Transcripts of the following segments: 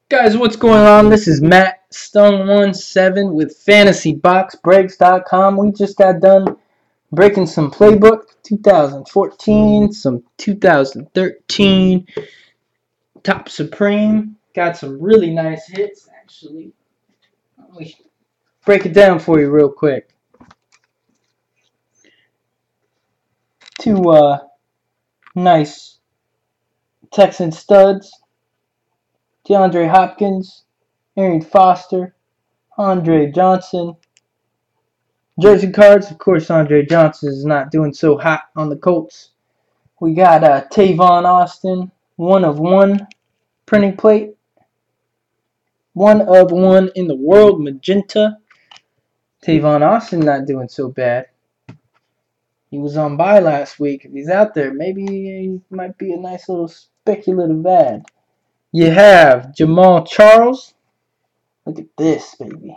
Guys, what's going on? This is Matt Stone17 with FantasyBoxBreaks.com. We just got done breaking some playbook 2014, some 2013 Top Supreme. Got some really nice hits, actually. Let me break it down for you real quick. Two nice Texan studs, DeAndre Hopkins, Arian Foster, Andre Johnson. Jersey cards, of course, Andre Johnson is not doing so hot on the Colts. We got Tavon Austin, 1/1 printing plate, 1/1 in the world, magenta. Tavon Austin not doing so bad. He was on bye last week. If he's out there, maybe he might be a nice little speculative ad. You have Jamal Charles. Look at this, baby.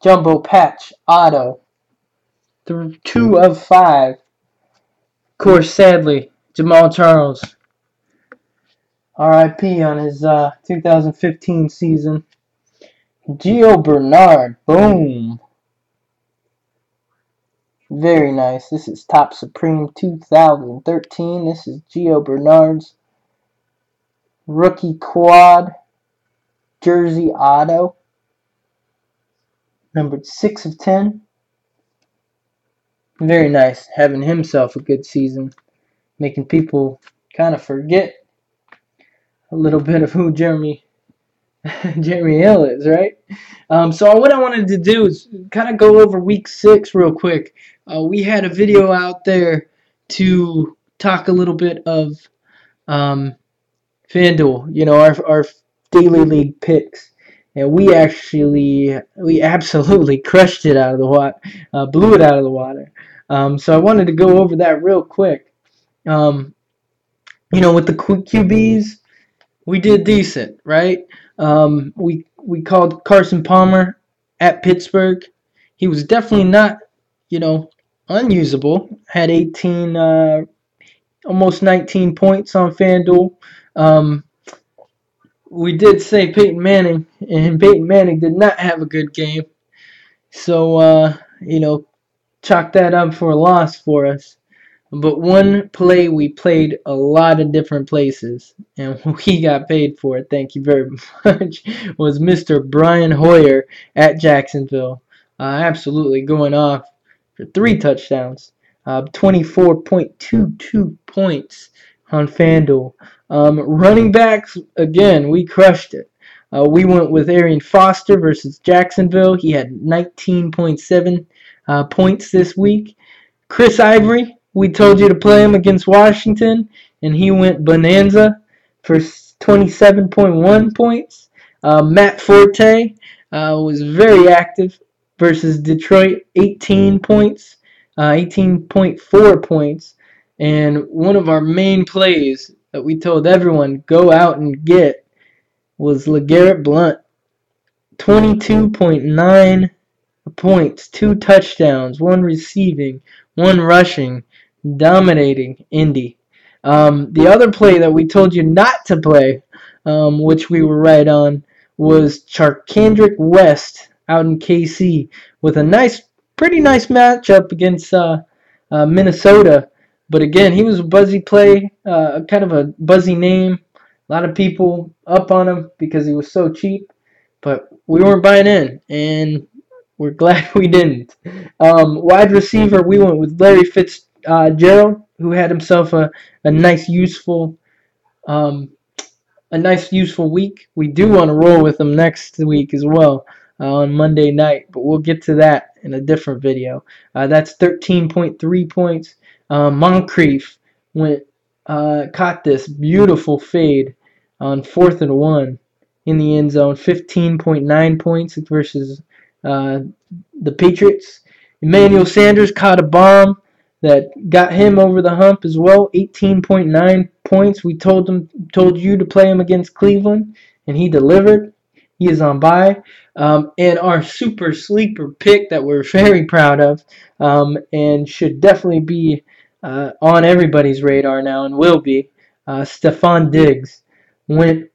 Jumbo patch auto. 2/5. Of course, sadly, Jamal Charles. RIP on his 2015 season. Gio Bernard. Boom. Very nice. This is Top Supreme 2013. This is Gio Bernard's rookie quad jersey auto. Numbered 6/10. Very nice. Having himself a good season. Making people kind of forget a little bit of who Jeremy Hill is, right? So what I wanted to do is kind of go over week 6 real quick. We had a video out there to talk a little bit of FanDuel, our daily league picks, and we absolutely crushed it out of the water, blew it out of the water. So I wanted to go over that real quick. With the QBs, we did decent, right? We called Carson Palmer at Pittsburgh. He was definitely not, unusable. Had 18, almost 19 points on FanDuel. We did say Peyton Manning, and Peyton Manning did not have a good game. So, chalk that up for a loss for us. But one play we played a lot of different places, and we got paid for it, thank you very much, was Mr. Brian Hoyer at Jacksonville. Absolutely going off for 3 touchdowns. 24.22 points on FanDuel. Running backs, again, we crushed it. We went with Arian Foster versus Jacksonville. He had 19.7 points this week. Chris Ivory, we told you to play him against Washington, and he went bonanza for 27.1 points. Matt Forte was very active versus Detroit, 18 points, 18.4 points. And one of our main plays that we told everyone go out and get was LeGarrette Blount, 22.9 points, 2 touchdowns, 1 receiving, 1 rushing, dominating Indy. The other play that we told you not to play, which we were right on, was Charkandrick West out in KC with a pretty nice matchup against Minnesota. But again, he was a buzzy play, kind of a buzzy name. A lot of people up on him because he was so cheap. But we weren't buying in, and we're glad we didn't. Wide receiver, we went with Larry Fitzgerald, who had himself a nice useful week. We do want to roll with him next week as well on Monday night, but we'll get to that in a different video. That's 13.3 points. Moncrief caught this beautiful fade on 4th and 1 in the end zone, 15.9 points versus the Patriots. Emmanuel Sanders caught a bomb that got him over the hump as well, 18.9 points. We told you to play him against Cleveland, and he delivered. He is on bye. And our super sleeper pick that we're very proud of, and should definitely be on everybody's radar now and will be, Stefon Diggs went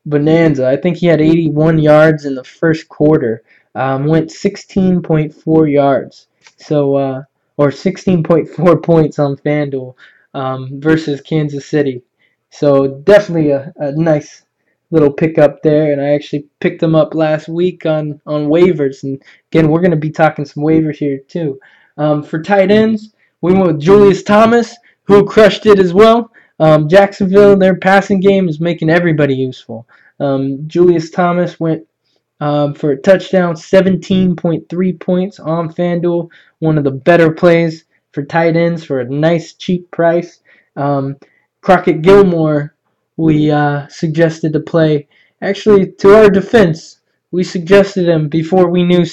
bonanza. I think he had 81 yards in the first quarter. Went 16.4 yards. So, or 16.4 points on FanDuel versus Kansas City. So definitely a nice little pickup there. And I actually picked him up last week on waivers. And again, we're going to be talking some waivers here too. For tight ends, we went with Julius Thomas, who crushed it as well. Jacksonville, their passing game is making everybody useful. Julius Thomas went for a touchdown, 17.3 points on FanDuel. One of the better plays for tight ends for a nice cheap price. Um, Crockett Gilmore, we suggested to play. Actually, to our defense, we suggested him before we knew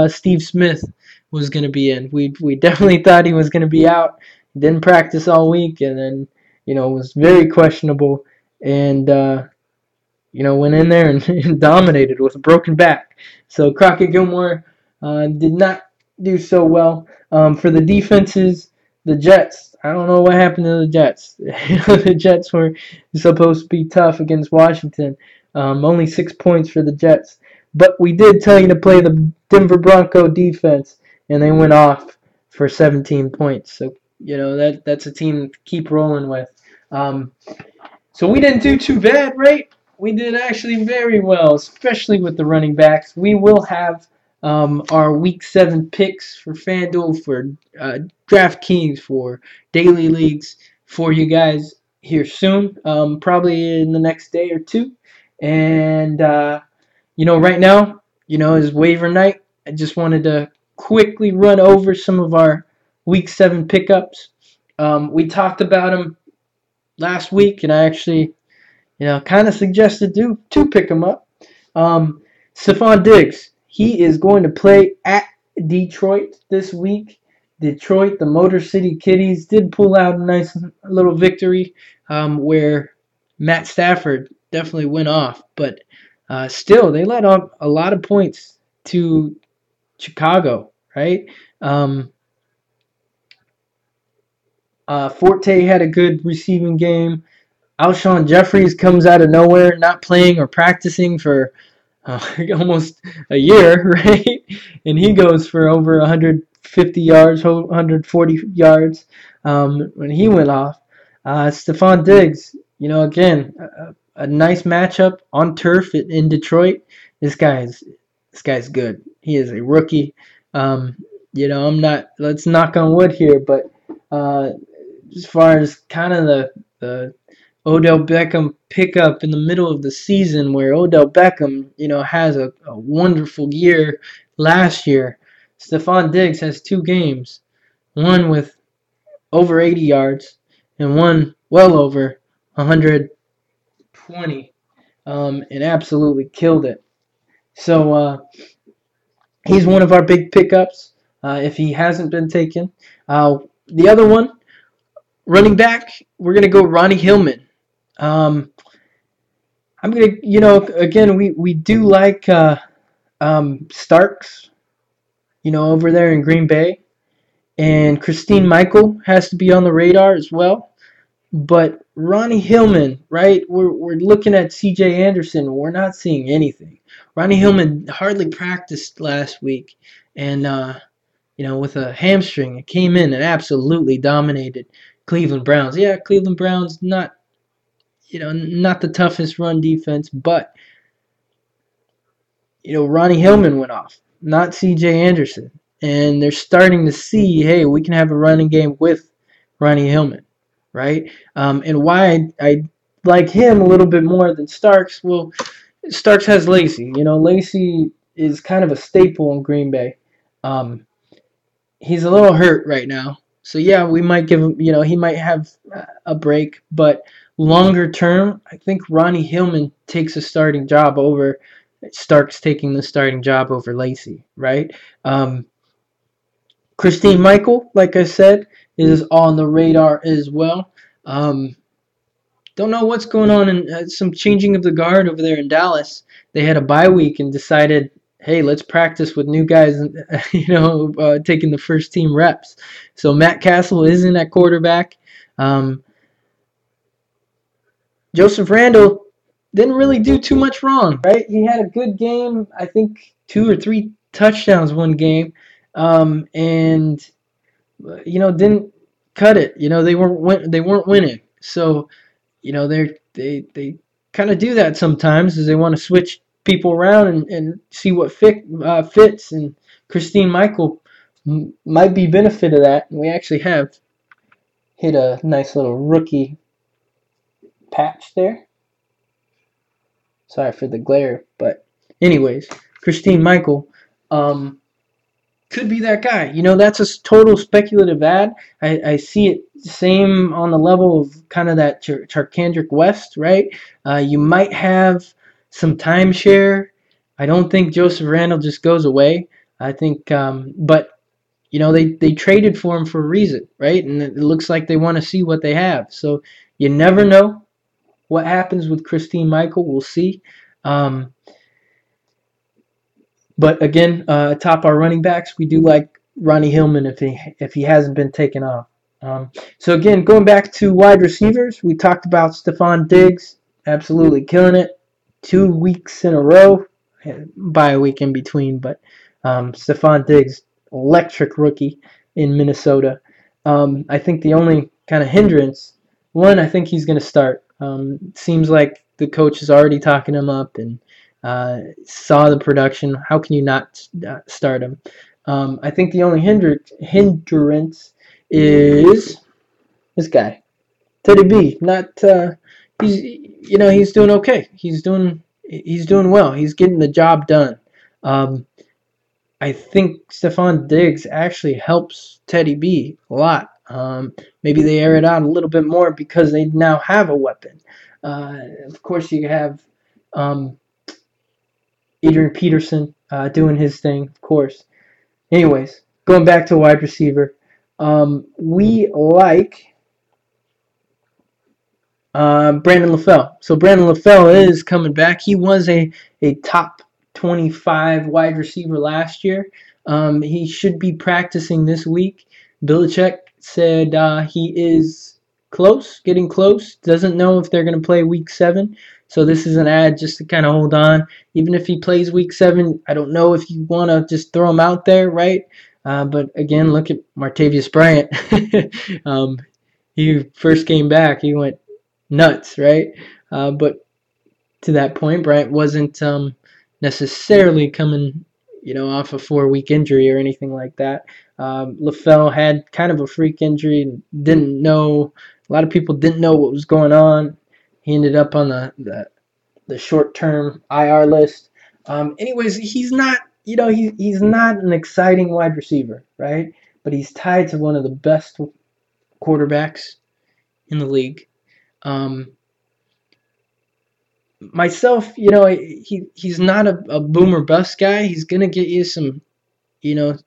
Steve Smith was going to be in. We definitely thought he was going to be out. Didn't practice all week, and then was very questionable. And went in there and dominated with a broken back. So Crockett Gilmore did not do so well. For the defenses, the Jets. I don't know what happened to the Jets. The Jets were supposed to be tough against Washington. Only 6 points for the Jets. But we did tell you to play the Denver Bronco defense, and they went off for 17 points. So, that's a team to keep rolling with. So we didn't do too bad, right? We did actually very well, especially with the running backs. We will have our Week 7 picks for FanDuel, for DraftKings, for daily leagues for you guys here soon, probably in the next day or two. And, right now, is waiver night. I just wanted to quickly run over some of our Week 7 pickups. We talked about them last week, and I actually, kind of suggested to pick him up. Stefon Diggs, he is going to play at Detroit this week. Detroit, the Motor City Kitties, did pull out a nice little victory where Matt Stafford definitely went off, but still, they let off a lot of points to Chicago, right? Forte had a good receiving game. Alshon Jeffries comes out of nowhere, not playing or practicing for almost a year, right? And he goes for over 150 yards, 140 yards when he went off. Stefon Diggs, again, a nice matchup on turf in Detroit. This guy's good. He is a rookie. I'm not. Let's knock on wood here, but as far as kind of the Odell Beckham pickup in the middle of the season, where Odell Beckham, has a wonderful year last year. Stefon Diggs has 2 games, one with over 80 yards and one well over 120, and absolutely killed it. So he's one of our big pickups if he hasn't been taken. The other one, running back, we're going to go Ronnie Hillman. I'm gonna, again, we do like Starks, over there in Green Bay, and Christine Michael has to be on the radar as well. But Ronnie Hillman, right? We're looking at C.J. Anderson. We're not seeing anything. Ronnie Hillman hardly practiced last week, and with a hamstring, it came in and absolutely dominated Cleveland Browns. Yeah, Cleveland Browns not the toughest run defense, but Ronnie Hillman went off, not C.J. Anderson, and they're starting to see, hey, we can have a running game with Ronnie Hillman, right? And why I like him a little bit more than Starks. Well, Starks has Lacy. Lacy is kind of a staple in Green Bay. He's a little hurt right now. So, yeah, we might give him, he might have a break. But longer term, I think Ronnie Hillman takes a starting job over Starks taking the starting job over Lacy, right? Christine Michael, like I said, is on the radar as well. Don't know what's going on in some changing of the guard over there in Dallas. They had a bye week and decided, hey, let's practice with new guys, taking the first team reps. So Matt Castle isn't at quarterback. Joseph Randall, didn't really do too much wrong, right? He had a good game. I think 2 or 3 touchdowns one game, and didn't cut it. They weren't winning. So they kind of do that sometimes, is they want to switch people around and see what fits. And Christine Michael might be benefit of that. And we actually have hit a nice little rookie patch there. Sorry for the glare, but anyways, Christine Michael could be that guy. That's a total speculative ad. I see it same on the level of kind of that Charkandrick West, right? You might have some timeshare. I don't think Joseph Randall just goes away. I think, but they traded for him for a reason, right? And it looks like they want to see what they have. So you never know what happens with Christine Michael. We'll see. But again, atop our running backs, we do like Ronnie Hillman if he hasn't been taken off. So again, going back to wide receivers, we talked about Stefon Diggs, absolutely killing it, 2 weeks in a row, by a week in between. But Stefon Diggs, electric rookie in Minnesota. I think the only kind of hindrance, one, I think he's going to start. Seems like the coach is already talking him up and saw the production. How can you not start him? I think the only hindrance is this guy, Teddy B. Not he's doing okay. He's doing well. He's getting the job done. I think Stefon Diggs actually helps Teddy B a lot. Maybe they air it out a little bit more because they now have a weapon. Of course, you have Adrian Peterson doing his thing, of course. Anyways, going back to wide receiver, we like Brandon LaFell. So Brandon LaFell is coming back. He was a top 25 wide receiver last year. He should be practicing this week. Belichick said he is getting close. Doesn't know if they're going to play week 7. So this is an ad just to kind of hold on. Even if he plays week 7, I don't know if you want to just throw him out there, right? But again, look at Martavius Bryant. He first came back, he went nuts, right? But to that point, Bryant wasn't necessarily coming, off a 4-week injury or anything like that. LaFell had kind of a freak injury and didn't know. A lot of people didn't know what was going on. He ended up on the short-term IR list. Anyways, he's not, he's not an exciting wide receiver, right? But he's tied to one of the best quarterbacks in the league. Myself, he's not a boomer bust guy. He's gonna get you some,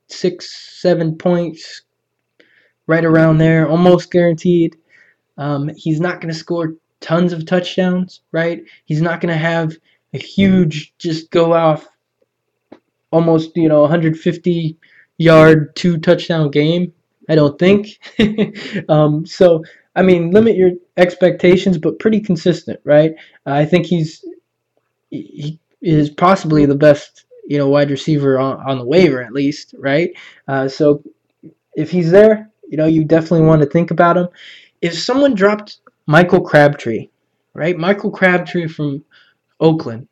6, 7 points, right around there, almost guaranteed. He's not gonna score tons of touchdowns, right? He's not gonna have a huge, just go off, almost 150 yard 2 touchdown game. I don't think. So I mean, limit your expectations, but pretty consistent, right? I think he is possibly the best, wide receiver on the waiver at least, right? So if he's there, you definitely want to think about him. If someone dropped Michael Crabtree, right? Michael Crabtree from Oakland.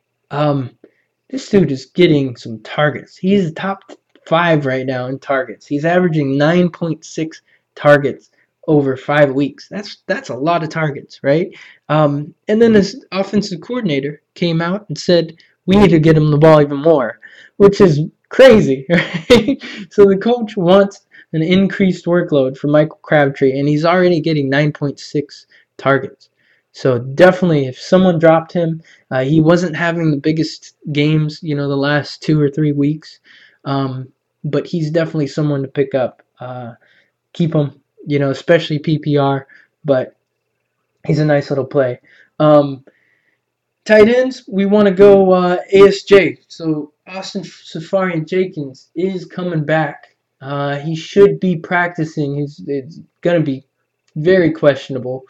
This dude is getting some targets. He's top 5 right now in targets. He's averaging 9.6 targets over 5 weeks. That's a lot of targets, right? And then his offensive coordinator came out and said, we need to get him the ball even more, which is crazy, right? So the coach wants an increased workload for Michael Crabtree, and he's already getting 9.6 targets. So definitely, if someone dropped him, he wasn't having the biggest games, the last 2 or 3 weeks, but he's definitely someone to pick up. Keep him, especially PPR, but he's a nice little play. Tight ends, we want to go ASJ. So Austin Sefarian Jenkins is coming back. He should be practicing. It's going to be very questionable.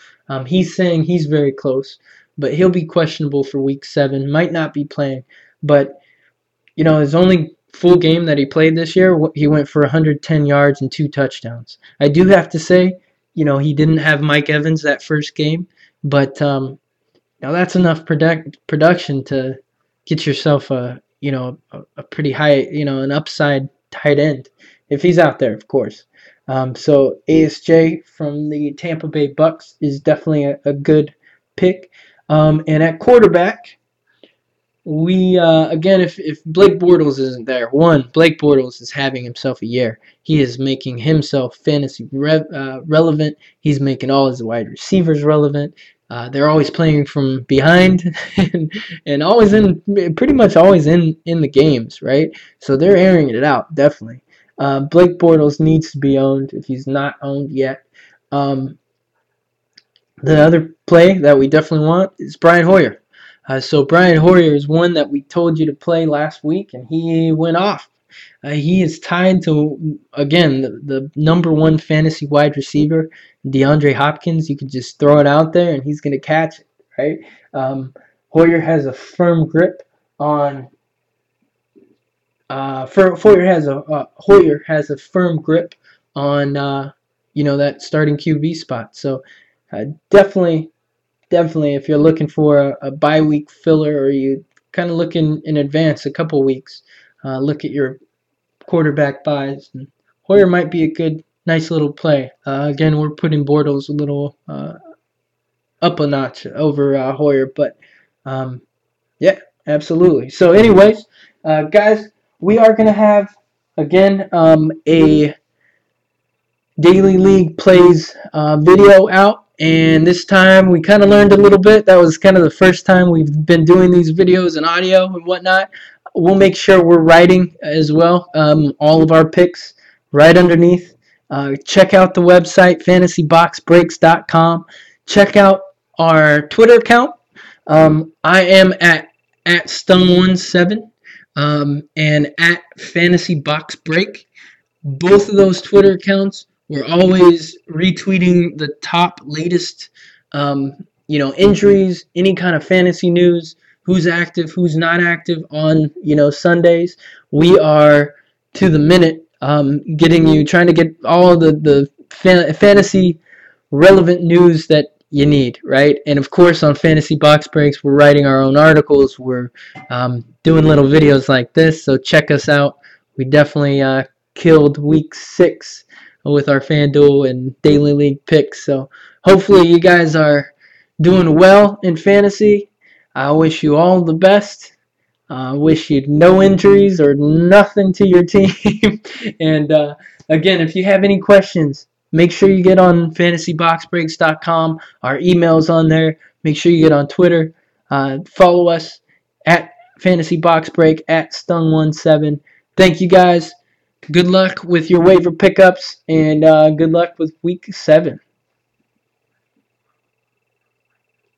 He's saying he's very close, but he'll be questionable for week 7. Might not be playing, but his only full game that he played this year, he went for 110 yards and 2 touchdowns. I do have to say, he didn't have Mike Evans that first game, but now that's enough production to get yourself a pretty high, an upside tight end if he's out there, of course. So ASJ from the Tampa Bay Bucks is definitely a good pick. And at quarterback, we again, if Blake Bortles isn't there, Blake Bortles is having himself a year. He is making himself fantasy relevant. He's making all his wide receivers relevant. They're always playing from behind and always pretty much always in the games, right? So they're airing it out, definitely. Blake Bortles needs to be owned if he's not owned yet. The other play that we definitely want is Brian Hoyer. So Brian Hoyer is one that we told you to play last week, and he went off. He is tied to, again, the number 1 fantasy wide receiver, DeAndre Hopkins. You could just throw it out there, and he's going to catch it, right? Hoyer has a firm grip on. Hoyer has a firm grip on that starting QB spot. So definitely, if you're looking for a bye week filler, or you kind of look in advance a couple weeks, look at your quarterback buys. And Hoyer might be a nice little play. Again, we're putting Bortles a little up a notch over Hoyer, but yeah, absolutely. So anyways, guys, we are going to have, again, a Daily League Plays video out, and this time we kind of learned a little bit. That was kind of the first time we've been doing these videos and audio and whatnot. We'll make sure we're writing as well, all of our picks right underneath. Check out the website, fantasyboxbreaks.com. Check out our Twitter account. I am at Stone17 and at FantasyBoxBreak. Both of those Twitter accounts, we're always retweeting the top latest, injuries, any kind of fantasy news, who's active, who's not active on, Sundays. We are to the minute trying to get all the fantasy relevant news that you need, right? And of course, on Fantasy Box Breaks, we're writing our own articles. We're doing little videos like this, so check us out. We definitely killed week 6 with our FanDuel and Daily League picks. So hopefully you guys are doing well in fantasy. I wish you all the best. I wish you no injuries or nothing to your team. And again, if you have any questions, make sure you get on fantasyboxbreaks.com. Our email's on there. Make sure you get on Twitter. Follow us at fantasyboxbreak, at Stung17. Thank you guys. Good luck with your waiver pickups, and good luck with week 7.